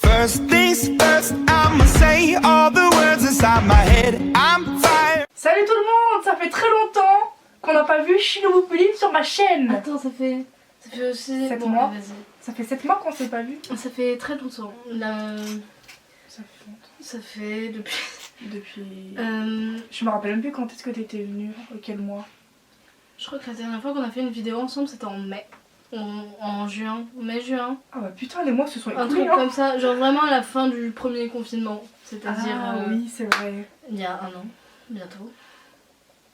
First things first, I'ma say all the words inside my head. I'm fire. Salut tout le monde, ça fait très longtemps qu'on n'a pas vu Shinobu Pulim sur ma chaîne. Attends, ça fait aussi 7 bon, mois. vas-y. Ça fait 7 mois qu'on s'est pas vu. Ça fait très longtemps. Ça fait longtemps. Ça fait Depuis... Euh, Je me rappelle même plus quand est-ce que t'étais venue, quel mois. je crois que la dernière fois qu'on a fait une vidéo ensemble, c'était en mai. En juin, mai-juin. Ah bah putain, les mois se sont Un écoulés truc comme ça, genre vraiment à la fin du premier confinement. C'est-à-dire Ah oui, c'est vrai. il y a un an, bientôt.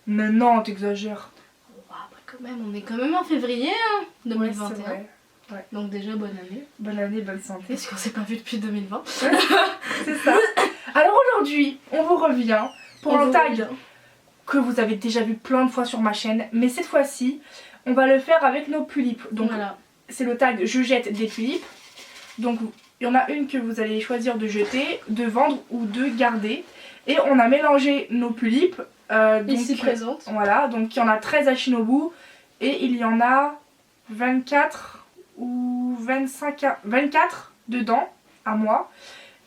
Mais non, t'exagères. Oh, après quand même, on est quand même en février hein, Ouais, 2021. c'est vrai. Donc déjà bonne année. Bonne année, bonne santé. Parce qu'on s'est pas vu depuis 2020. C'est ça. Alors aujourd'hui, on vous revient pour un tag que vous avez déjà vu plein de fois sur ma chaîne. Mais cette fois-ci, on va le faire avec nos tulipes. Donc voilà. c'est le tag je jette des tulipes. Donc il y en a une que vous allez choisir de jeter, de vendre ou de garder. Et on a mélangé nos tulipes. Ici présente. Voilà, donc il y en a 13 à Shinobu. Et il y en a 24 ou 24 dedans à moi.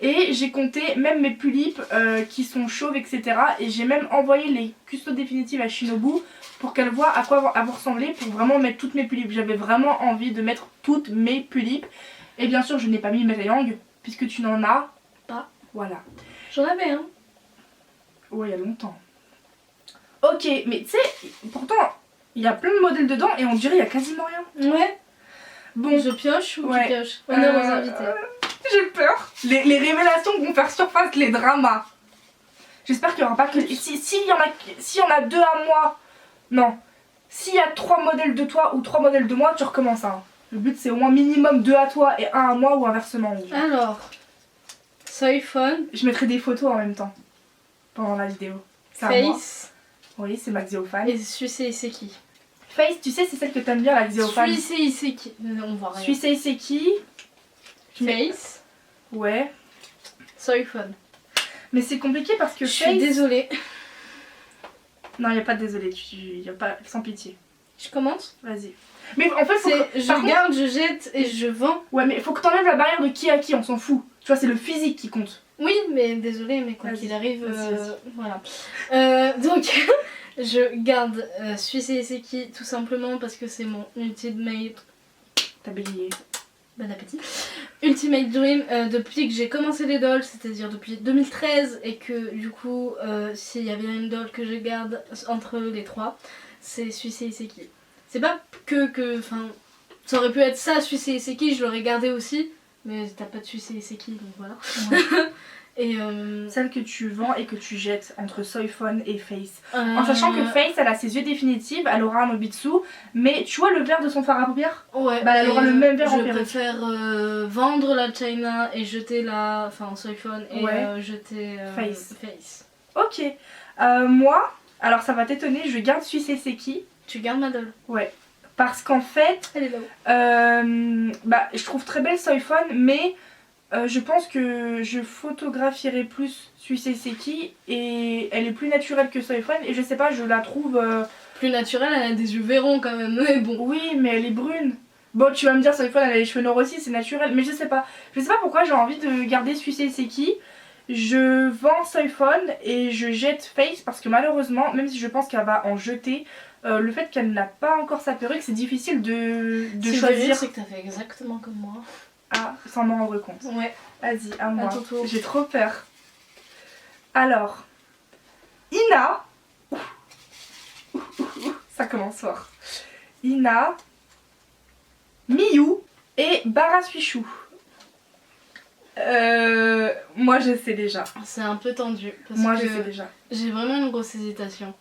Et j'ai compté même mes tulipes qui sont chauves, etc. Et j'ai même envoyé les custos définitives à Shinobu pour qu'elle voit à quoi elles vont ressembler pour vraiment mettre toutes mes tulipes. J'avais vraiment envie de mettre toutes mes tulipes. Et bien sûr, je n'ai pas mis mes Yang puisque tu n'en as pas. Voilà. J'en avais un. Ouais, il y a longtemps. Ok, mais tu sais, pourtant, il y a plein de modèles dedans et on dirait il y a quasiment rien. Ouais. Bon, Je pioche ou Ouais. tu pioches? On est aux invités. J'ai peur. Les révélations vont faire surface, les dramas. J'espère qu'il n'y aura pas que... S'il y en a 2 à moi... Non. S'il y a 3 modèles de toi ou 3 modèles de moi, tu recommences. Hein. Le but c'est au moins minimum 2 à toi et 1 à moi ou inversement. Alors, Soy Fun, Je mettrai des photos en même temps. Pendant la vidéo. C'est à moi. Face Oui, c'est ma Xéophane. et Suisse Iseki. Face, tu sais, c'est celle que t'aimes bien, la Xéophane. Suisse Iseki. On voit rien. Suisse Iseki. Face, Ouais. Soy Fun. Mais c'est compliqué parce que Je suis Face... désolée. Non, y a pas de désolé, y a pas sans pitié. Je commence. Vas-y. Mais en fait, C'est par contre- garde, je jette et je vends. Ouais, mais faut que t'enlèves la barrière de qui à qui, on s'en fout. Tu vois, c'est le physique qui compte. Oui, mais désolée, mais quoi Vas-y, qu'il arrive, vas-y. voilà. Donc, je garde Suisse Iseki tout simplement parce que c'est mon ultimate. T'as bégayé. Bon appétit. Ultimate Dream depuis que j'ai commencé les dolls, c'est-à-dire depuis 2013, et que du coup, s'il y avait une doll que je garde entre les trois, c'est Suisse Iseki. C'est pas enfin, ça aurait pu être ça, Suisse Iseki, je l'aurais gardé aussi, mais t'as pas de Suisse Iseki, donc voilà. Ouais. Et Celle que tu vends et que tu jettes entre Soyphone et Face. En sachant que Face, elle a ses yeux définitifs, elle aura un Obitsu, mais tu vois le vert de son fard à paupières? ouais, Bah, elle aura et le même vert en je perruque. préfère vendre la China et jeter la. Enfin, Soyphone et Ouais. jeter Face. Ok. Moi, alors ça va t'étonner, je garde Suisse Iseki. Tu gardes ma doll. Ouais. Parce qu'en fait, Elle est là-haut. bah, je trouve très belle Soyphone, mais je pense que je photographierai plus Suisse Iseki et elle est plus naturelle que Soyphone et je sais pas, je la trouve... Plus naturelle, elle a des yeux verrons quand même, mais bon. Oui, mais elle est brune. Bon, tu vas me dire Soyphone, elle a les cheveux noirs aussi, c'est naturel, mais je sais pas. Je sais pas pourquoi j'ai envie de garder Suisse Iseki. Je vends Soyphone et je jette Face parce que malheureusement, même si je pense qu'elle va en jeter, le fait qu'elle n'a pas encore sa perruque, c'est difficile de choisir. C'est que t'as fait exactement comme moi. Ah, sans m'en rendre compte. Ouais. Vas-y, à moi. À ton tour. J'ai trop peur. Alors, Ina. Ça commence fort. Ina, Miyu et Barasuichou. Moi je sais déjà. C'est un peu tendu. Parce Moi que je sais déjà. j'ai vraiment une grosse hésitation.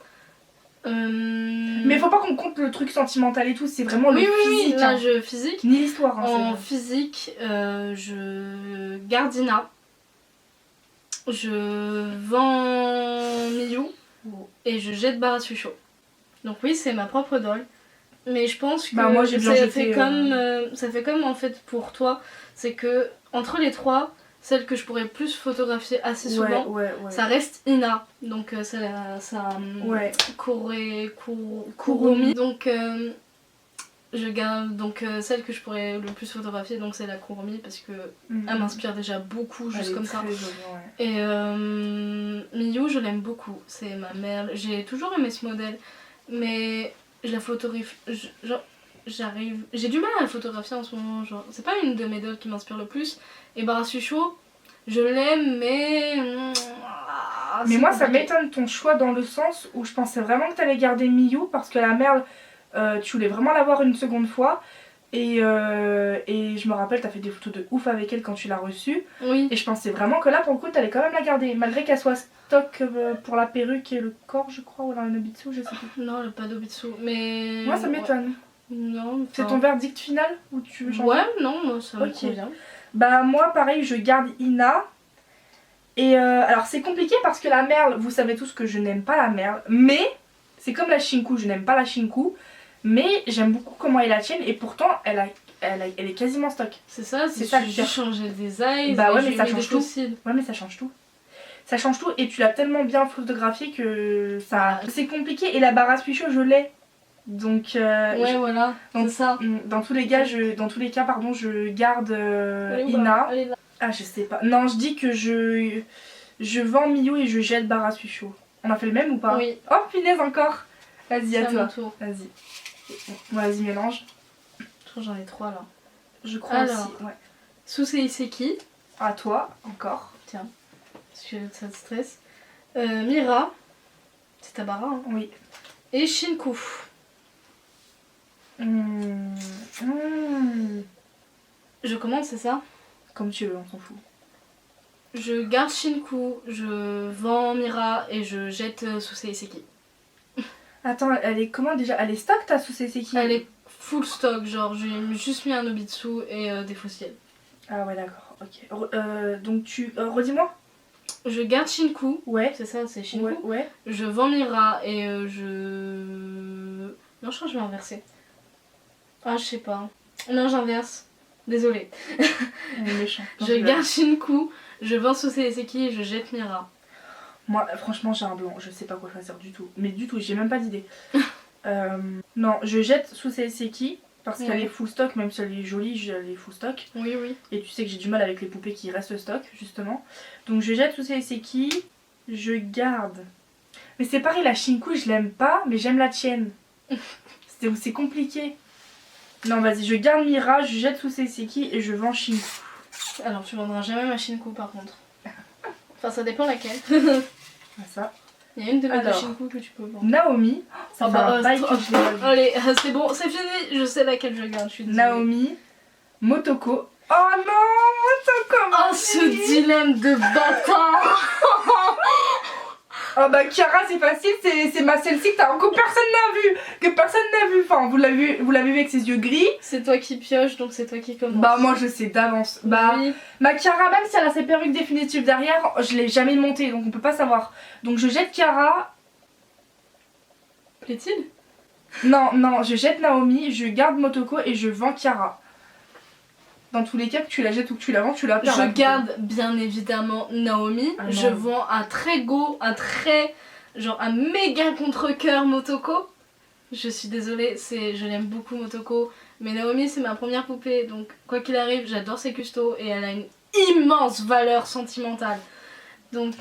Mais faut pas qu'on compte le truc sentimental et tout, c'est vraiment le oui, physique. là, hein. physique. Ni l'histoire. Hein, En c'est- physique, je garde Ina. Je vends Miyu. Et je jette Barasuichou. Donc oui, c'est ma propre doll. Mais je pense que Bah, moi, j'ai bien ça, jeté, ça fait comme en fait pour toi. C'est que entre les trois, celle que je pourrais plus photographier assez souvent, ouais. ça reste Ina. Donc ça Ouais. Kurumi. Donc Je garde donc celle que je pourrais le plus photographier, donc c'est la Kurumi parce que elle m'inspire déjà beaucoup juste comme ça. Jolie, ouais. Et Miyu, je l'aime beaucoup, c'est ma mère. J'ai toujours aimé ce modèle, mais je la photographie. J'ai du mal à la photographier en ce moment. Genre, c'est pas une de mes dolls qui m'inspire le plus. Et Barasucho, je l'aime, mais. Mais moi, ça compliqué. m'étonne ton choix dans le sens où je pensais vraiment que t'allais garder Miyu parce que la merle, tu voulais vraiment l'avoir une seconde fois. Et je me rappelle, t'as fait des photos de ouf avec elle quand tu l'as reçue. Oui. Et je pensais vraiment que là, pour le coup, t'allais quand même la garder. Malgré qu'elle soit stock pour la perruque et le corps, je crois, ou la Nobitsu, je sais plus. Non, elle a pas d'Obitsu, mais. Moi, ça m'étonne. Non. C'est ton verdict final ou tu veux changer? Ouais, non, moi ça me Ok. convient. Bah, moi, pareil, je garde Ina. Et alors, c'est compliqué parce que la merle, vous savez tous que je n'aime pas la merle. Mais, c'est comme la Shinku, je n'aime pas la Shinku. Mais j'aime beaucoup comment est la tienne. Et pourtant, elle est quasiment stock. C'est ça, C'est c'est ça ça. le J'ai pire. changé le design. Bah ouais, et mais j'ai ça mis change des tout. fossiles. Ouais, mais ça change tout. Ça change tout et tu l'as tellement bien photographié que ça. C'est compliqué et la Barasucho je l'ai. Donc Ouais, voilà, donc, c'est ça. dans tous les cas, pardon, je garde Elle est où, Ina. Elle est là. Ah, je sais pas. Non, je dis que je vends Miyu et je jette Barasucho. On a fait le même ou pas? Oui. Oh punaise encore. Vas-y C'est à à mon toi. tour. Vas-y. Vas-y mélange. Je crois que j'en ai 3 là. Je crois Alors. aussi. Ouais. Susei Iseki, À toi encore. tiens, parce que ça te stresse. Mira, c'est Tabara, hein. Oui. Et Shinku. Mmh. Je commence, c'est ça? Comme tu veux, on s'en fout. Je garde Shinku, je vends Mira et je jette Susei Iseki. Attends, elle est comment déjà? Elle est stock ta Suseki? Elle est full stock, genre j'ai juste mis un Nobitsu et des fossiles. Ah ouais d'accord, ok. Donc tu... redis-moi. Je garde Shinku, Ouais. c'est ça, c'est Shinku. Ouais, ouais. Je vends Mira et je... Non, je crois que je vais inverser. Ah, je sais pas. Non, j'inverse. Désolée. Elle est méchante. Non, Je rigole. garde Shinku, je vends Susei Iseki et je jette Mira. Moi franchement j'ai un blanc, je sais pas quoi choisir du tout. Mais du tout, j'ai même pas d'idée. Non, je jette Susei Seki parce qu'elle Ouais. est full stock, même si elle est jolie, elle est full stock. Oui, oui. Et tu sais que j'ai du mal avec les poupées qui restent stock, justement. Donc je jette Susei Seki, je garde. Mais c'est pareil, la Shinku je l'aime pas, mais j'aime la tienne. C'est compliqué. Non, vas-y, je garde Mira, je jette Susei Seki et je vends Shinku. Alors, tu vendras jamais ma Shinku par contre. Enfin, ça dépend laquelle. Ah, ça. Il y a une de mes deux Alors. Shinku que tu peux vendre. Naomi, ça Oh, fait un bail que je l'ai pas vue. Allez, c'est bon, c'est fini, je sais laquelle je garde, je suis désolée. Naomi, Motoko. Oh non, Motoko. Oh, ce dilemme de bâtard. Oh bah Chiara c'est facile, c'est ma celle-ci que personne n'a vu. Que personne n'a vu. Enfin, vous l'avez vu avec ses yeux gris. C'est toi qui pioches, donc c'est toi qui commence. Bah moi je sais d'avance. Bah oui. ma Chiara, même si elle a ses perruques définitives derrière, je l'ai jamais montée donc on peut pas savoir. Donc je jette Chiara. Plaît-il? Non, je jette Naomi, je garde Motoko et je vends Chiara. Dans tous les cas, que tu la jettes ou que tu la vends, tu la perds. Je garde bien évidemment Naomi. Ah non. Je vends un méga contre-cœur Motoko. Je suis désolée, je l'aime beaucoup Motoko. Mais Naomi c'est ma première poupée, donc quoi qu'il arrive, j'adore ses custos et elle a une immense valeur sentimentale. Donc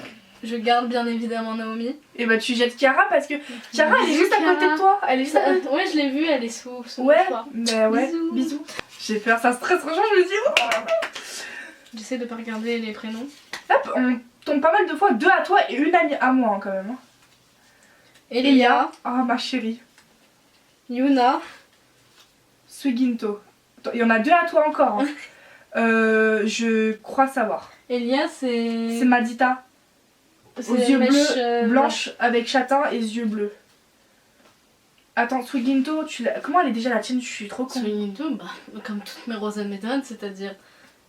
je garde bien évidemment Naomi. Et bah tu jettes Chiara parce que Chiara elle est juste à côté de toi. Elle est juste à côté. Ouais, je l'ai vue, elle est sous mon Ouais, choix. mais ouais, Bisous. bisous. J'ai peur, ça stresse, franchement, je me dis. Oh. J'essaie de pas regarder les prénoms. Hop, on tombe pas mal de fois, 2 à toi et une à moi hein, quand même. Hein. Elia, Ah ma chérie. Yuna, Suginto. Attends, il y en a 2 à toi encore. Hein. Je crois savoir. Elia c'est... C'est Madita. Aux les yeux mèches, bleus, blanches avec châtain et yeux bleus. Attends, Suginto, comment elle est déjà la tienne? Je suis trop con. Suginto, bah, comme toutes mes Rosen méthodes, c'est-à-dire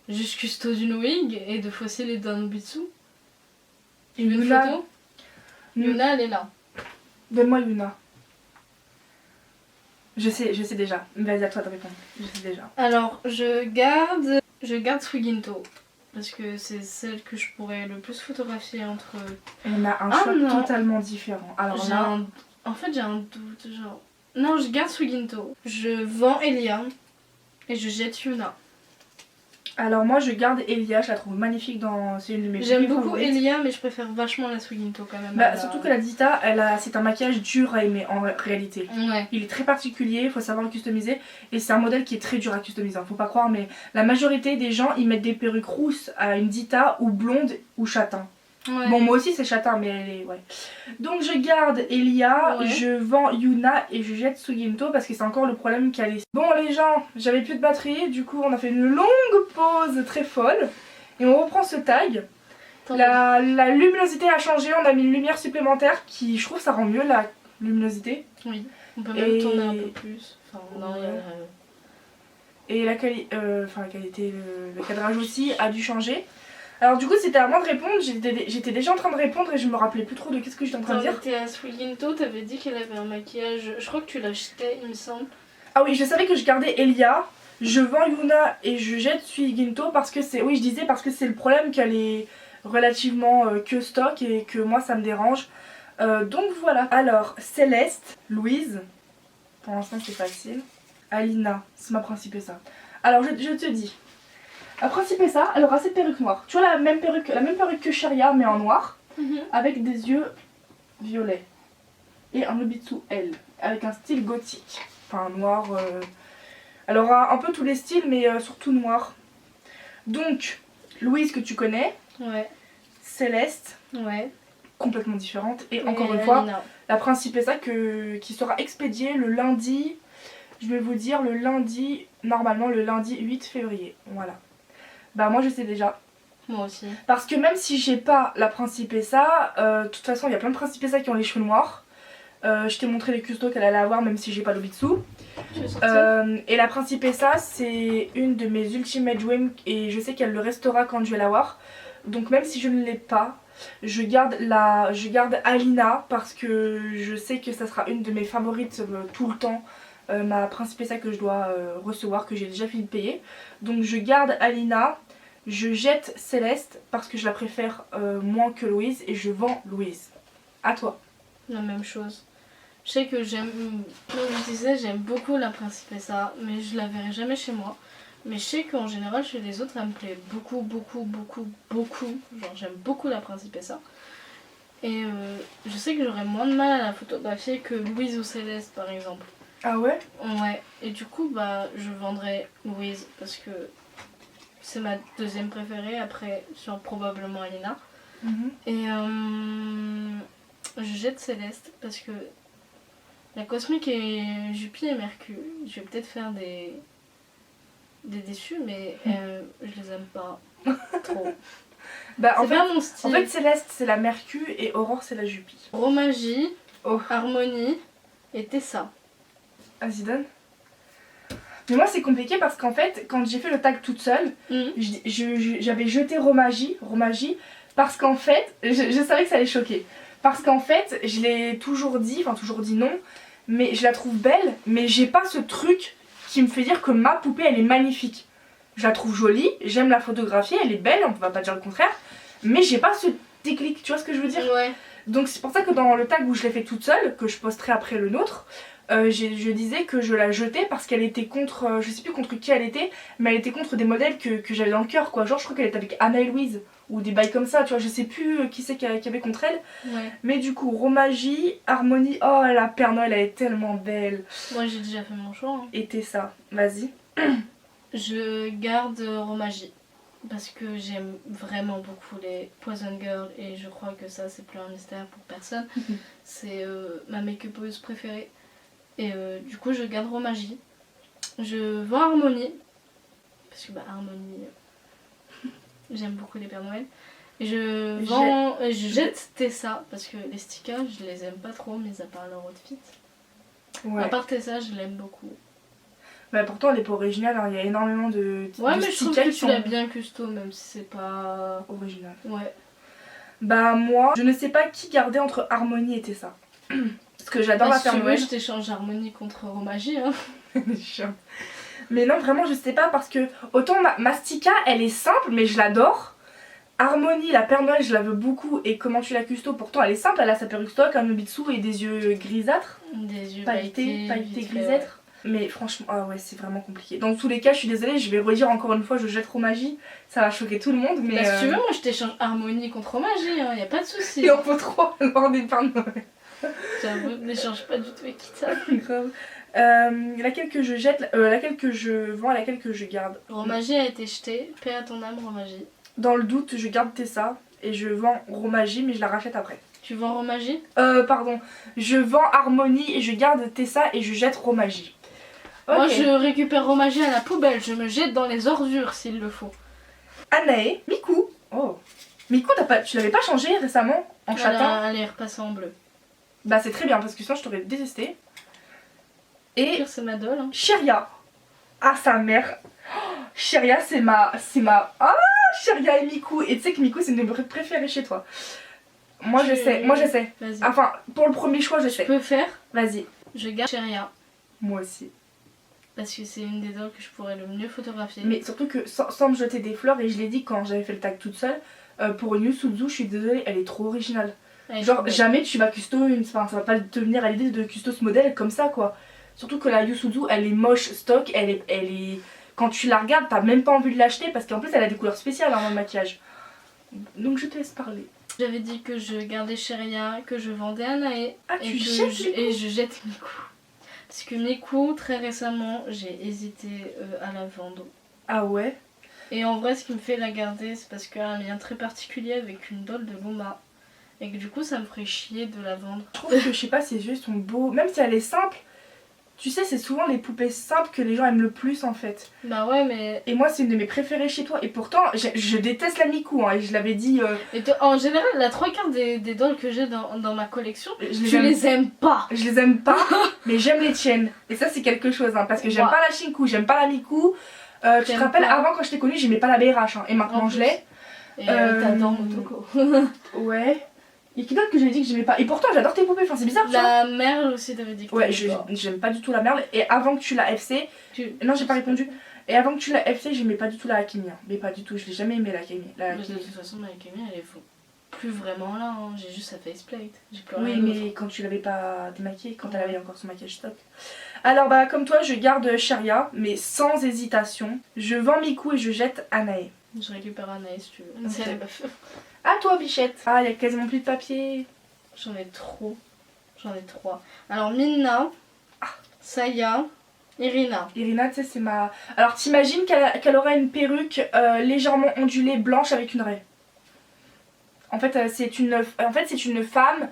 juste custo d'une wig et de fossiles et d'un Nobitsu. Et Tu veux une Yuna. photo? Yuna, elle est là. Donne-moi Yuna. Je sais déjà. Vas-y, à toi de répondre. Je sais déjà. Alors, je garde Suginto. Parce que c'est celle que je pourrais le plus photographier entre... On a un Ah choix non. totalement différent. Alors J'ai là, En fait, j'ai un doute, genre... Non, je garde Suginto. Je vends Elia et je jette Yuna. Alors moi je garde Elia, je la trouve magnifique dans... C'est une de mes J'aime poupées beaucoup favorites. Elia, mais je préfère vachement la Suginto quand même. Bah, surtout que la Dita, c'est un maquillage dur à aimer en réalité. Ouais. Il est très particulier, il faut savoir le customiser. Et c'est un modèle qui est très dur à customiser, faut pas croire, mais la majorité des gens ils mettent des perruques rousses à une Dita ou blonde ou châtain. Ouais. Bon, moi aussi c'est châtain, mais elle est. Ouais. Donc je garde Elia, Ouais. je vends Yuna et je jette Suginto parce que c'est encore le problème qu'elle est. Bon, les gens, j'avais plus de batterie, du coup on a fait une longue pause très folle. Et on reprend ce tag. Attends, La luminosité a changé, on a mis une lumière supplémentaire qui, je trouve, ça rend mieux la luminosité. Oui, on peut même Et- tourner un peu plus. Enfin, non, Ouais. Et la qualité, le cadrage aussi a dû changer. Alors du coup c'était à moi de répondre, j'étais déjà en train de répondre et je me rappelais plus trop de qu'est-ce que j'étais en train de dire. T'étais à Suginto, t'avais dit qu'elle avait un maquillage. Je crois que tu l'achetais, il me semble. Ah oui, je savais que je gardais Elia, je vends Yuna et je jette Suiginto parce que c'est... Oui, je disais parce que c'est le problème qu'elle est relativement que stock et que moi ça me dérange. Donc voilà. Alors, Céleste, Louise, pour l'instant c'est facile. Alina, c'est ma principessa. Alors je te dis, la principessa, elle aura cette perruque noire. Tu vois la même perruque que Sharia mais en noir, avec des yeux violets. Et un Nobitsu L, avec un style gothique. Enfin noir. Elle aura un peu tous les styles mais surtout noir. Donc, Louise que tu connais, Ouais, Céleste, ouais. complètement différente. Et Et encore une fois, Alina. la principessa qui sera expédiée le lundi, je vais vous dire normalement le lundi 8 février. Voilà. Bah moi je sais déjà. Moi aussi. Parce que même si j'ai pas la principessa, de toute façon il y a plein de principessa qui ont les cheveux noirs. Je t'ai montré les custos qu'elle allait avoir même si j'ai pas l'Obitsu. Tu veux sortir Et la principessa c'est une de mes ultimate dreams et je sais qu'elle le restera quand je vais l'avoir. Donc même si je ne l'ai pas, je garde Alina parce que je sais que ça sera une de mes favorites tout le temps. Ma principessa que je dois recevoir, que j'ai déjà fini de payer. Donc je garde Alina, je jette Céleste parce que je la préfère moins que Louise et je vends Louise. À toi. La même chose. Je sais que j'aime, comme je disais, j'aime beaucoup la principessa, mais je la verrai jamais chez moi. Mais je sais qu'en général, chez les autres, elle me plaît beaucoup, beaucoup, beaucoup, beaucoup. Genre, j'aime beaucoup la principessa. Et je sais que j'aurais moins de mal à la photographier que Louise ou Céleste, par exemple. Ah ouais? Ouais, et du coup, bah, je vendrais Louise parce que c'est ma deuxième préférée, après, sur probablement Alina. Et je jette Céleste parce que la Cosmique et Jupy et Mercure, je vais peut-être faire des déçus, mais je les aime pas trop. Bah en C'est fait, pas mon style. en fait Céleste c'est la Mercure et Aurore c'est la Jupy. Romagie, Oh. Harmonie et Tessa. Vas-y donne. Mais moi c'est compliqué parce qu'en fait quand j'ai fait le tag toute seule, j'avais jeté Romagie parce qu'en fait, je savais que ça allait choquer. Parce qu'en fait, je l'ai toujours dit non, mais je la trouve belle, mais j'ai pas ce truc qui me fait dire que ma poupée elle est magnifique. Je la trouve jolie, j'aime la photographier, elle est belle, on va pas dire le contraire, mais j'ai pas ce déclic, tu vois ce que je veux dire? Ouais. Donc c'est pour ça que dans le tag où je l'ai fait toute seule, que je posterai après le nôtre, je disais que je la jetais parce qu'elle était contre, je sais plus contre qui elle était, mais elle était contre des modèles que j'avais dans le cœur quoi. Genre je crois qu'elle était avec Anna et Louise ou des bails comme ça, tu vois, je sais plus qui c'est qu'il y avait contre elle. Ouais. Mais du coup, Romagie, Harmonie, oh la Père Noël elle est tellement belle. Moi j'ai déjà fait mon choix. Hein. Et Tessa, vas-y. Je garde Romagie parce que j'aime vraiment beaucoup les Poison Girl et je crois que ça c'est plus un mystère pour personne. C'est ma make-upeuse préférée. Et du coup je garde Romagie. Je vends Harmonie parce que bah Harmonie j'aime beaucoup les Pères Noël. Et je jette Tessa parce que les stickers je les aime pas trop mis à part leur outfit. Ouais. À part Tessa je l'aime beaucoup. Bah pourtant elle est pas originale, hein. Il y a énormément de Ouais de mais je trouve stickers que qui tu l'as sont bien custo même si c'est pas... originales. Ouais. Bah moi, je ne sais pas qui garder entre Harmonie et Tessa. Parce que j'adore la Si tu Père veux, Noël. je t'échange Harmonie contre Romagie. Hein. Mais non, vraiment, je sais pas parce que autant ma Mastika, elle est simple, mais je l'adore. Harmonie, la Père Noël, je la veux beaucoup. Et comment tu la custo? Pourtant, elle est simple, elle a sa perruque stock, un Nobitsu et des yeux grisâtres. Des yeux Pailletés, vite fait, grisâtres. Mais franchement, ah ouais, c'est vraiment compliqué. Dans tous les cas, je suis désolée, je vais redire encore une fois, je jette Romagie. Ça va choquer tout le monde, mais. Bah, si tu veux, moi je t'échange Harmonie contre Magie, y a pas de souci. Il en faut 3 lors des Pères Noël. J'avoue, n'échange pas du tout avec Kita. Grave. Laquelle que je jette, laquelle que je vends, laquelle que je garde. Romagie a été jetée, paix à ton âme, Romagie. Dans le doute, je garde Tessa et je vends Romagie, mais je la rachète après. Tu vends Romagie? Pardon. Je vends Harmonie et je garde Tessa et je jette Romagie. Ok. Moi je récupère Romagie à la poubelle, je me jette dans les ordures s'il le faut. Anae, Miku. Oh. Miku, tu l'avais pas changé récemment en châtain? Elle est repassée en bleu. Bah c'est très bien parce que sinon je t'aurais détesté. Et Pire, c'est ma doll. Hein. Cheria. Ah sa mère. Oh, Cheria c'est ma. Ah Cheria et Miku. Et tu sais que Miku c'est une de mes préférées chez toi. Moi je sais. Vas-y. Enfin pour le premier choix je Je sais. peux faire, Vas-y. je garde Cheria. Moi aussi. Parce que c'est une des dolls que je pourrais le mieux photographier. Mais surtout que sans me jeter des fleurs, et je l'ai dit quand j'avais fait le tag toute seule, pour une Yusuzu, je suis désolée, elle est trop originale. Elle est Genre trop belle. jamais tu vas custo enfin ça va pas te venir à l'idée de custo ce modèle comme ça quoi. Surtout que la Yusuzu elle est moche stock, elle est quand tu la regardes t'as même pas envie de l'acheter parce qu'en plus elle a des couleurs spéciales dans le maquillage. Donc je te laisse parler. J'avais dit que je gardais Cheria, que je vendais Anae. Ah et tu que jettes Miku. et je jette Miku. Parce que Miku, très récemment, j'ai hésité à la vendre. Ah ouais. Et en vrai, ce qui me fait la garder, c'est parce qu'elle a un lien très particulier avec une doll de Luma. Et que du coup, ça me ferait chier de la vendre. Je trouve que je sais pas ses yeux sont beaux, même si elle est simple. Tu sais c'est souvent les poupées simples que les gens aiment le plus en fait. Bah ouais, mais. Et moi c'est une de mes préférées chez toi et pourtant je déteste la Miku hein, et je l'avais dit En général, la 3/4 des dolls que j'ai dans ma collection, je les aime pas. Je les aime pas mais j'aime les tiennes et ça c'est quelque chose hein, parce que j'aime Ouais. pas la Shinku, j'aime pas la Miku. Tu te J'aime rappelles pas. avant quand je t'ai connue j'aimais pas la BRH hein, et maintenant En je plus. l'ai. Et t'adores Motoko. Ouais. Et qui d'autre que j'ai dit que j'aimais pas. Et pourtant j'adore tes poupées, enfin c'est bizarre tu vois. La merle aussi t'avais dit que Ouais t'aimais pas. j'aime pas du tout la merle et avant que tu la FC. Non j'ai pas répondu. Et avant que tu la FC j'aimais pas du tout la Hakimi hein. Mais pas du tout, je l'ai jamais aimé la Hakimi. Mais de toute façon, ma Akemi, elle est plus vraiment là. Hein. J'ai juste sa faceplate. J'ai plus Oui rien d'autre. mais quand tu l'avais pas démaquillée, quand elle avait encore son maquillage stock. Alors bah comme toi je garde Cheria mais sans hésitation. Je vends Miku et je jette Anae. Je récupère Anaïs si tu veux. Ok. Si elle est pas faite. À toi Bichette. Ah il y a quasiment plus de papier. J'en ai trop. J'en ai 3. Alors Minna, Saya, Irina. Irina tu sais c'est ma... Alors t'imagines qu'elle aurait une perruque légèrement ondulée blanche avec une raie. En fait c'est une femme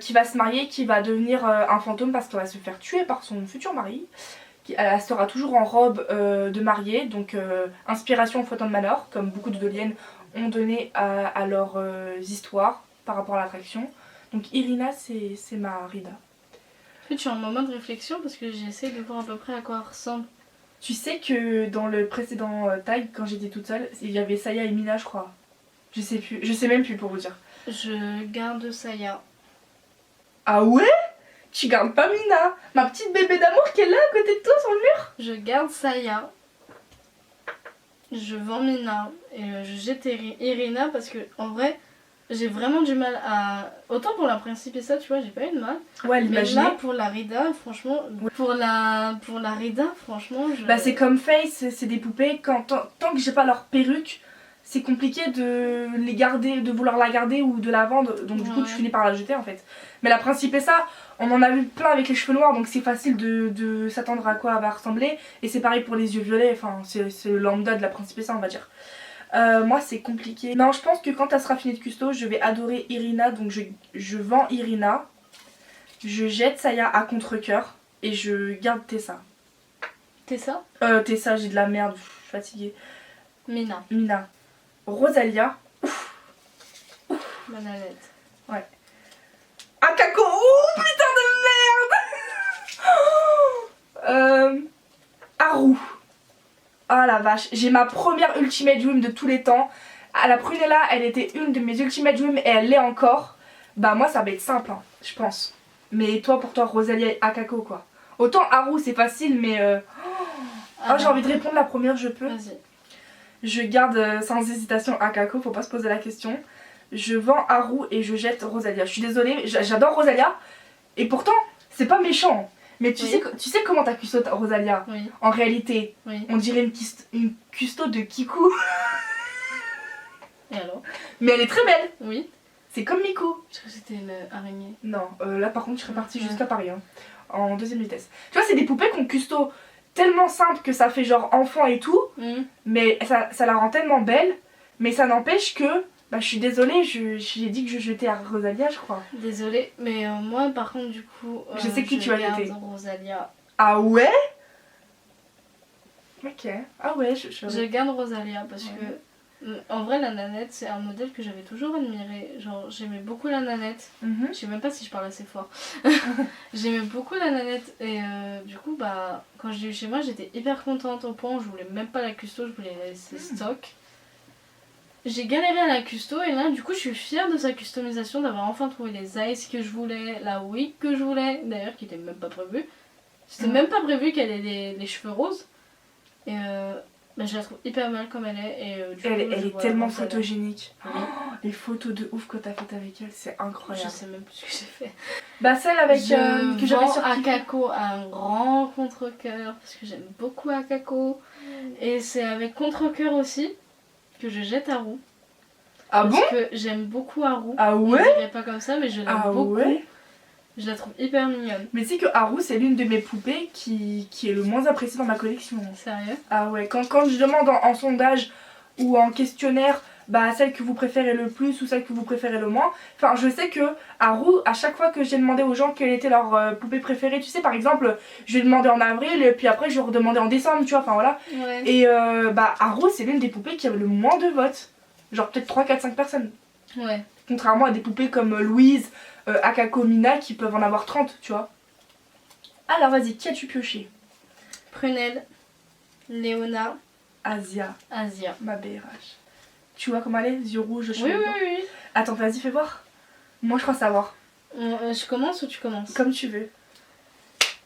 qui va se marier, qui va devenir un fantôme parce qu'elle va se faire tuer par son futur mari. Elle sera toujours en robe de mariée, donc inspiration au Photon Manor, comme beaucoup de doliennes ont donné à leurs histoires par rapport à l'attraction. Donc Irina c'est ma Rida. En fait, je suis en moment de réflexion parce que j'essaie de voir à peu près à quoi elle ressemble. Tu sais que dans le précédent tag, quand j'étais toute seule, il y avait Saya et Mina je crois. Je sais même plus pour vous dire. Je garde Saya. Ah ouais? Tu gardes pas Mina? Ma petite bébé d'amour qui est là à côté de toi sur le mur? Je garde Saya. Je vends Mina. Et je jette Irina parce que en vrai, j'ai vraiment du mal à. Autant pour la principe et ça, tu vois, j'ai pas eu de mal. Ouais, Mais l'imaginer. là, pour la Rida, franchement. Pour la Rida, franchement, je. Bah c'est comme Face, c'est des poupées, tant que j'ai pas leur perruque, c'est compliqué de les garder, de vouloir la garder ou de la vendre, donc du coup Ouais. tu finis par la jeter en fait. Mais la principe est ça, on en a vu plein avec les cheveux noirs, donc c'est facile de s'attendre à quoi elle va ressembler, et c'est pareil pour les yeux violets, enfin c'est le lambda de la principe est ça on va dire. Moi c'est compliqué. Non je pense que quand elle sera finie de custo, je vais adorer Irina, donc je vends Irina, je jette Saya à contre-cœur, et je garde Tessa. Tessa, Tessa j'ai de la merde, je suis fatiguée. Mina, Mina. Rosalia. Manalette. Akako. Oh putain de merde. Haru. Ah la vache. J'ai ma première Ultimate Dream de tous les temps. À la Prunella, elle était une de mes Ultimate Dream et elle l'est encore. Bah moi ça va être simple hein, je pense. Mais toi pour toi Rosalia et Akako quoi. Autant Haru c'est facile mais... Oh, j'ai envie de répondre la première je peux. Vas-y. Je garde sans hésitation Akako, faut pas se poser la question. Je vends Haru et je jette Rosalia. Je suis désolée, j'adore Rosalia. Et pourtant, c'est pas méchant. Mais tu sais comment t'as custo Rosalia? Oui. En réalité, Oui. on dirait une custo de Kiku. Et alors? Mais elle est très belle. Oui. C'est comme Miku. Je crois que c'était une araignée. Non, là par contre, je serais partie Ouais. jusqu'à Paris. Hein, en deuxième vitesse. Tu vois, c'est des poupées qu'on custo tellement simple que ça fait genre enfant et tout. Mais ça la rend tellement belle. Mais ça n'empêche que... Bah, je suis désolée, j'ai dit que je jetais à Rosalia, je crois. Désolée, mais moi par contre du coup... Je sais qui tu vas garde jeter. Rosalia. Ah ouais? Ok. Ah ouais, Je garde Rosalia parce Ouais. que... En vrai, la nanette, c'est un modèle que j'avais toujours admiré. Genre, j'aimais beaucoup la nanette. Mhm. Je sais même pas si je parle assez fort. J'aimais beaucoup la nanette et du coup, bah, quand je l'ai eu chez moi, j'étais hyper contente au point où je voulais même pas la custo, je voulais la laisser stock. J'ai galéré à la custo et là, du coup, je suis fière de sa customisation, d'avoir enfin trouvé les eyes que je voulais, la wig que je voulais, d'ailleurs, qui était même pas prévue. C'était même pas prévu qu'elle ait les cheveux roses. Et bah, je la trouve hyper belle comme elle est. Et, du coup, Elle je est vois tellement Rosalia. photogénique. Oui. Oh, les photos de ouf que t'as faites avec elle, c'est incroyable. Je sais même plus ce que j'ai fait. Bah celle avec Je que j'avais vends sur Kiku. Akako à un grand contre-cœur parce que j'aime beaucoup Akako. Et c'est avec contre-cœur aussi que je jette Haru. Ah bon? Parce que j'aime beaucoup Haru. Ah On ouais? dirait pas comme ça, mais je l'aime Ah beaucoup. ouais? Je la trouve hyper mignonne. Mais tu sais que Haru, c'est l'une de mes poupées qui est le moins appréciée dans ma collection. Sérieux? Ah ouais, quand je demande en sondage ou en questionnaire, bah celle que vous préférez le plus ou celle que vous préférez le moins, enfin je sais que Haru, à chaque fois que j'ai demandé aux gens quelle était leur poupée préférée, tu sais par exemple, je vais demander en avril et puis après je vais redemander en décembre, tu vois, enfin voilà. Ouais. Et bah Haru, c'est l'une des poupées qui avait le moins de votes. Genre peut-être 3, 4, 5 personnes. Ouais. Contrairement à des poupées comme Louise, Akako, Mina qui peuvent en avoir 30, tu vois. Alors vas-y, qui as-tu pioché? Prunelle, Léona, Asia, Asia. ma BRH. Tu vois comment elle est? Yeux rouges, Oui, cheveux oui, blancs. oui. Attends, vas-y, fais voir. Moi, je crois savoir. Je commence ou tu commences? Comme tu veux.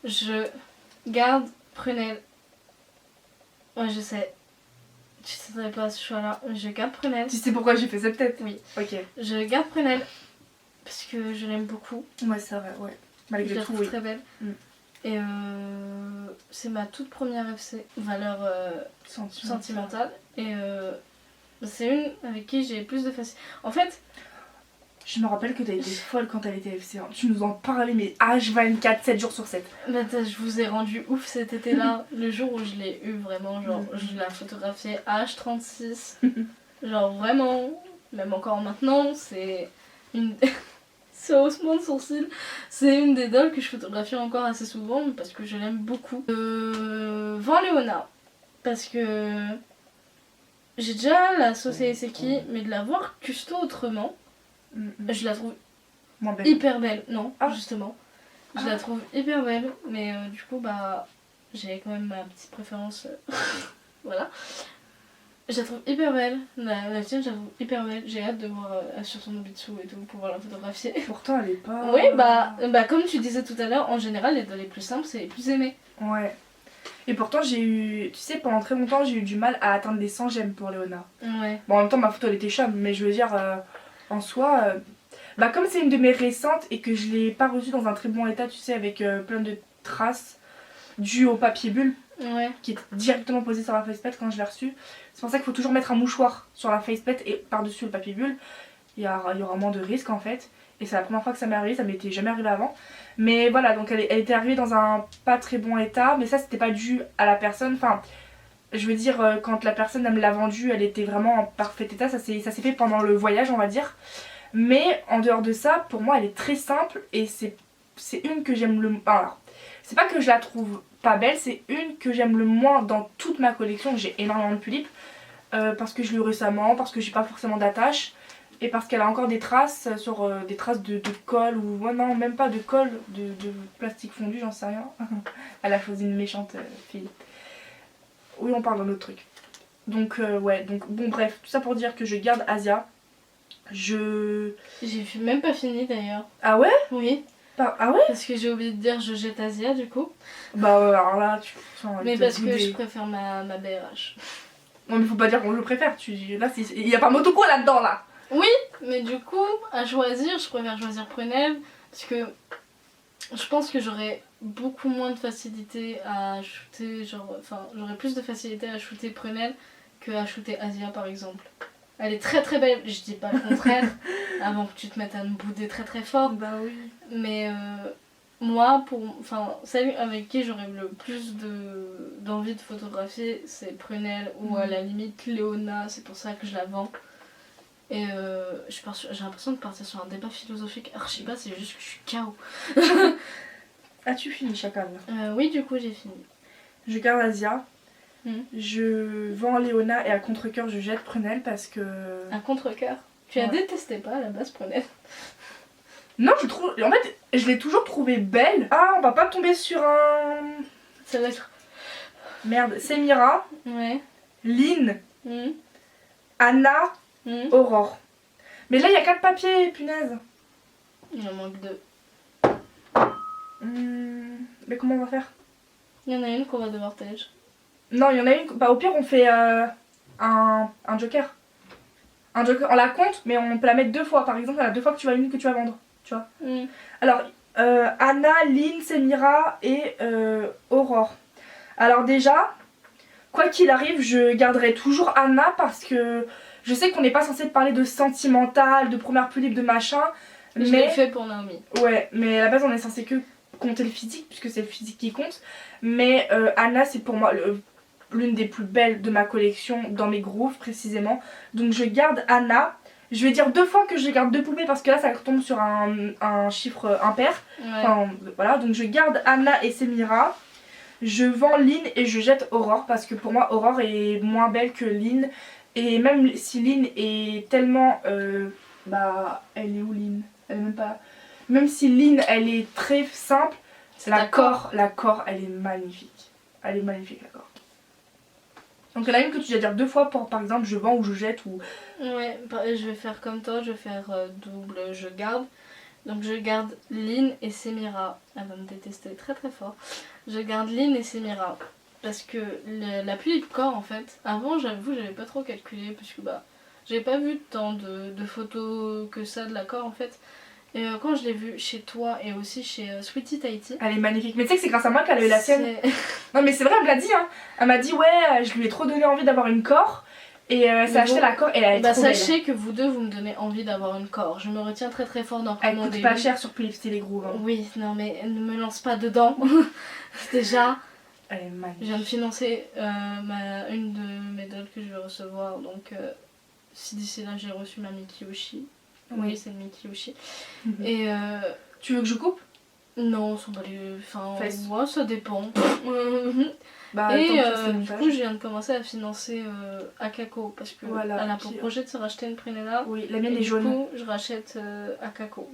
Je garde Prunelle. Ouais, je sais. Tu savais pas ce choix-là. Je garde Prunelle. Tu sais pourquoi j'ai fait cette tête? Oui. Ok. Je garde Prunelle parce que je l'aime beaucoup. Ouais, c'est vrai, ouais. Je Malgré la tout, trouve oui. très belle. Mm. Et c'est ma toute première FC, valeur sentimentale. Et c'est une avec qui j'ai plus de facilité. En fait, Je me rappelle que t'as été folle quand elle était FC1. Tu nous en parlais, mais H24, 7 jours sur 7. bah, je vous ai rendu ouf cet été-là. Le jour où je l'ai eu, vraiment, genre, je la photographiais H36. Genre, vraiment, même encore maintenant, c'est une. Ce haussement de sourcil, c'est une des dolls que je photographie encore assez souvent parce que je l'aime beaucoup. Vends Léona, parce que j'ai déjà la sauce et Seki, mais de la voir custo autrement, je la trouve Moins belle. hyper belle. Non, Ah. justement. Je Ah. la trouve hyper belle, mais du coup, bah, j'ai quand même ma petite préférence. Voilà. Je la trouve hyper belle. La tienne, je la trouve hyper belle. J'ai hâte de voir sur son Nobitsu et tout, pouvoir la photographier. Pourtant, elle est pas... Oui, bah comme tu disais tout à l'heure, en général, les dolls les plus simples, c'est les plus aimés. Ouais. Et pourtant, j'ai eu... Tu sais, pendant très longtemps, j'ai eu du mal à atteindre les 100 j'aime pour Léona. Ouais. Bon, en même temps, ma photo, elle était chum, mais je veux dire, en soi... Bah, comme c'est une de mes récentes et que je l'ai pas reçue dans un très bon état, tu sais, avec plein de traces dues au papier bulle, Ouais. qui est directement posé sur la facepad quand je l'ai reçue. C'est pour ça qu'il faut toujours mettre un mouchoir sur la facepad et par-dessus le papier bulle. Il y aura moins de risques en fait. Et c'est la première fois que ça m'est arrivé, ça m'était jamais arrivé avant. Mais voilà, donc elle était arrivée dans un pas très bon état, mais ça c'était pas dû à la personne. Enfin, je veux dire, quand la personne elle me l'a vendue, elle était vraiment en parfait état. Ça s'est fait pendant le voyage, on va dire. Mais en dehors de ça, pour moi elle est très simple et c'est une que j'aime le... Alors, c'est pas que je la trouve pas belle, c'est une que j'aime le moins dans toute ma collection. J'ai énormément de tulipes parce que je l'ai eu récemment, parce que j'ai pas forcément d'attache et parce qu'elle a encore des traces sur des traces de colle ou ouais, non même pas de colle, de plastique fondu, j'en sais rien. Elle a choisi une méchante fille. Oui, on parle d'un autre truc. Donc ouais, donc bon bref, tout ça pour dire que je garde Asia. J'ai même pas fini d'ailleurs. Ah ouais? Oui. Ah ouais? Parce que j'ai oublié de dire je jette Asia du coup. Bah alors là, Mais parce que je préfère ma BRH. Non mais faut pas dire qu'on je préfère, là il y a pas Motoko là-dedans là. Oui, mais du coup, à choisir, je préfère choisir Prunelle parce que je pense que j'aurais beaucoup moins de facilité à shooter, j'aurais plus de facilité à shooter Prunelle que à shooter Asia par exemple. Elle est très très belle, je dis pas le contraire, avant que tu te mettes à me bouder très très fort. Bah oui. Mais moi, celle avec qui j'aurais le plus d'envie de photographier, c'est Prunelle ou à la limite Léona, c'est pour ça que je la vends. Et j'ai l'impression de partir sur un débat philosophique. Alors je sais pas, c'est juste que je suis KO. As-tu fini Chacal? Oui, du coup j'ai fini. Je garde Asia. Je vends Léona et à contre-cœur je jette Prunelle parce que... Un contre-cœur. Tu la détestais pas à la base, Prunelle? Non, je trouve... En fait, je l'ai toujours trouvée belle. Ah, on va pas tomber sur un... Ça va être... Merde, Semira, Ouais. Lynn, Anna, Aurore. Mais là, il y a 4 papiers, punaise. Il en manque 2. Mais comment on va faire? Il y en a une qu'on va devoir tège. Non, il y en a une... Bah, au pire, on fait un joker. Un joker, on la compte, mais on peut la mettre 2 fois. Par exemple, il y en a 2 fois que tu vas une que tu vas vendre. Tu vois. Alors, Anna, Lynn, Semira et Aurore. Alors déjà, quoi qu'il arrive, je garderai toujours Anna parce que je sais qu'on n'est pas censé parler de sentimental, de première plus libre, de machin. Mais je l'ai fait pour Naomi. Ouais, mais à la base on est censé que compter le physique puisque c'est le physique qui compte. Mais Anna c'est pour moi l'une des plus belles de ma collection dans mes grooves précisément. Donc je garde Anna. Je vais dire 2 fois que je garde 2 poupées parce que là ça tombe sur un chiffre impair. Ouais. Enfin, voilà, donc je garde Anna et Semira. Je vends Lynn et je jette Aurore parce que pour moi Aurore est moins belle que Lynn. Et même si Lynn est tellement... bah, elle est où Lynn? Elle est même pas... Même si Lynn elle est très simple, la Cor elle est magnifique. Elle est magnifique la Cor. Donc il y en a une que tu dois dire 2 fois pour par exemple je vends ou je jette ou... Ouais, je vais faire comme toi, je vais faire double, je garde. Donc je garde Lynn et Semira. Elle va me détester très très fort. Je garde Lynn et Semira. Parce que la pluie de corps en fait, avant j'avoue j'avais pas trop calculé parce que bah j'avais pas vu tant de photos que ça de la corps en fait. Et quand je l'ai vue chez toi et aussi chez Sweetie Tahiti. Elle est magnifique, mais tu sais que c'est grâce à moi qu'elle a eu la sienne. Non mais c'est vrai, elle me l'a dit hein. Elle m'a dit ouais je lui ai trop donné envie d'avoir une corps. Et ça a acheté la Cor et elle est trop belle. Sachez que vous deux vous me donnez envie d'avoir une Cor. Je me retiens très très fort d'en commander. Elle coûte pas cher sur Philips Style Groove. Hein. Oui, non mais ne me lance pas dedans. Déjà, elle est magnifique. Je viens de financer une de mes dolls que je vais recevoir. Donc si d'ici là j'ai reçu ma Miki Yoshi. Oui, c'est le Miki Yoshi. Et tu veux que je coupe? Non, moi ça dépend. Bah, et du coup je viens de commencer à financer Akako parce que elle a pour projet de se racheter une Prunella. Oui, la mienne est jaune. Du coup je rachète Akako.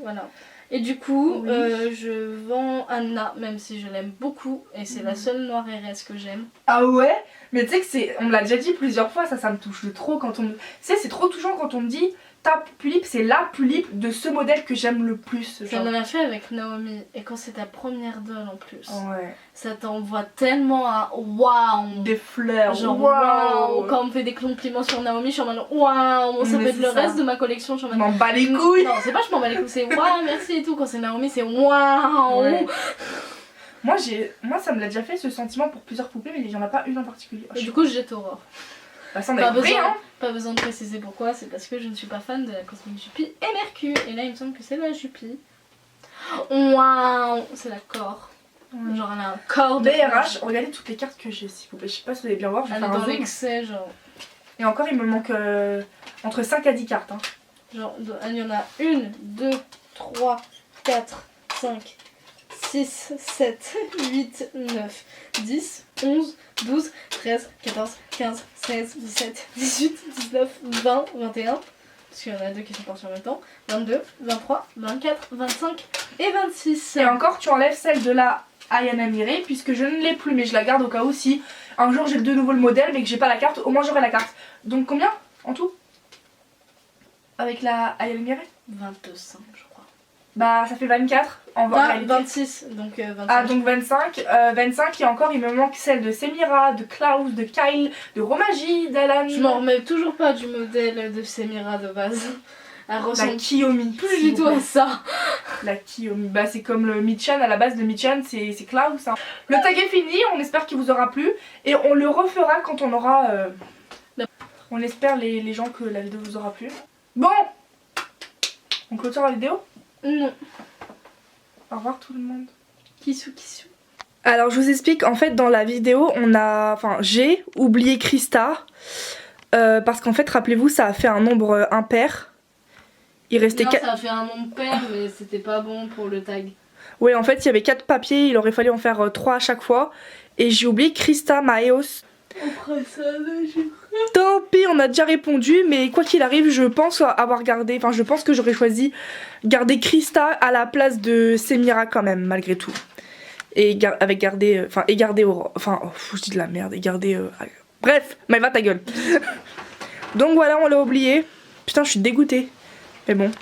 Voilà. Et du coup je vends Anna même si je l'aime beaucoup et c'est la seule noire RS que j'aime. Ah ouais? Mais tu sais que c'est, on me l'a déjà dit plusieurs fois, ça me touche de trop quand on me... Tu sais c'est trop touchant quand on me dit ta Pulip c'est la Pulip de ce modèle que j'aime le plus. Ça me l'a fait avec Naomi et quand c'est ta première doll en plus. Ouais. Ça t'envoie tellement à waouh. Des fleurs. Genre waouh. Quand on me fait des compliments sur Naomi, je suis en mode waouh. Ça peut être le reste de ma collection. Je m'en bats les couilles. Non, c'est pas je m'en bats les couilles, c'est waouh merci et tout. Quand c'est Naomi, c'est waouh. Ouais. Moi ça me l'a déjà fait ce sentiment pour plusieurs poupées, mais il n'y en a pas une en particulier. Et du coup, je jette Aurore. Bah, ça, on a compris, hein. Pas besoin de préciser pourquoi, c'est parce que je ne suis pas fan de la cosmétique Jupi et Mercure. Et là, il me semble que c'est la Jupi. Waouh, c'est la Cor. Genre, elle a un corps de. BRH, regardez toutes les cartes que j'ai, s'il vous plaît. Je sais pas si vous allez bien voir, je vais faire un dans zoom. l'excès, genre. Et encore, il me manque entre 5 à 10 cartes. Hein. Genre, il y en a 1, 2, 3, 4, 5, 6, 7, 8, 9, 10, 11, 12, 13, 14, 15, 16, 17, 18, 19, 20, 21. Parce qu'il y en a 2 qui sont partis en même temps. 22, 23, 24, 25 et 26. Et encore, tu enlèves celle de la Ayana Mireille puisque je ne l'ai plus, mais je la garde au cas où si un jour j'ai de nouveau le modèle mais que j'ai pas la carte, au moins j'aurai la carte. Donc combien en tout? Avec la Ayana Mireille? 25 je crois. Bah ça fait 24 en réalité. 26, donc 25. Ah donc 25, 25 et encore il me manque celle de Semira, de Klaus, de Kyle, de Romagie, d'Alan. Je m'en remets toujours pas du modèle de Semira de base. Elle La ressemble Kiyomi. plus s'il du vous tout plaît. à ça. La Kiyomi, bah c'est comme le Michan, à la base de Michan c'est Klaus. Hein. Le tag est fini, on espère qu'il vous aura plu et on le refera quand on aura... On espère les gens que la vidéo vous aura plu. Bon, on clôture la vidéo. Non. Au revoir tout le monde. Kissou. Alors je vous explique, en fait dans la vidéo j'ai oublié Krista parce qu'en fait rappelez-vous ça a fait un nombre impair. Il restait Non, ça a fait un nombre pair mais c'était pas bon pour le tag. Ouais en fait il y avait 4 papiers, il aurait fallu en faire 3 à chaque fois et j'ai oublié Krista Maéos. Après ça, Tant pis, on a déjà répondu, mais quoi qu'il arrive, je pense avoir gardé, enfin je pense que j'aurais choisi garder Krista à la place de Semira quand même, malgré tout. Et garder Aurore, je dis de la merde, et garder... Bref, mais va ta gueule. Donc voilà, on l'a oublié. Putain, je suis dégoûtée. Mais bon,